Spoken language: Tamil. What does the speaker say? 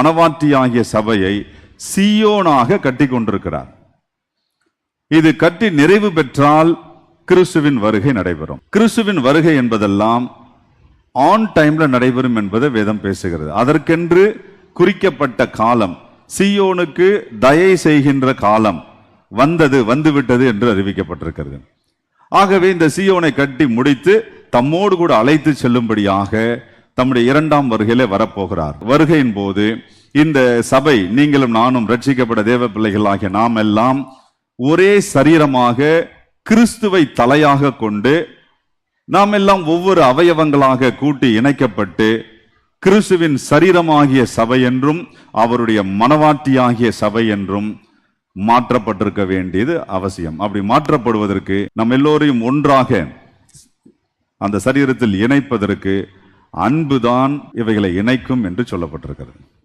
மணவாட்டியாகிய சபையை சீயோனாக கட்டி கொண்டிருக்கிறார். இது கட்டி நிறைவு பெற்றால் கிறிஸ்துவின் வருகை நடைபெறும். கிறிஸ்துவின் வருகை என்பதெல்லாம் ஆன் டைம்ல நடைபெறும் என்பதை வேதம் பேசுகிறது. அதற்கென்று குறிக்கப்பட்ட காலம், சீயோனுக்கு தயை செய்கின்ற காலம் வந்துவிட்டது என்று அறிவிக்கப்பட்டிருக்கிறது. ஆகவே இந்த சீயோனை கட்டி முடித்து தம்மோடு கூட அழைத்து செல்லும்படியாக தம்முடைய இரண்டாம் வருகையிலே வரப்போகிறார். வருகையின் போது இந்த சபை, நீங்களும் நானும் ரட்சிக்கப்பட்ட தேவ பிள்ளைகளாகிய நாம் எல்லாம் ஒரே சரீரமாக கிறிஸ்துவை தலையாக கொண்டு நாம் எல்லாம் ஒவ்வொரு அவயவங்களாக கூட்டி இணைக்கப்பட்டு கிறிஸ்துவின் சரீரமாகிய சபை என்றும் அவருடைய மணவாட்டியாகிய சபை என்றும் மாற்றப்பட்டிருக்க வேண்டியது அவசியம். அப்படி மாற்றப்படுவதற்கு நம் எல்லோரையும் ஒன்றாக அந்த சரீரத்தில் இணைப்பதற்கு அன்புதான் இவைகளை இணைக்கும் என்று சொல்லப்பட்டிருக்கிறது.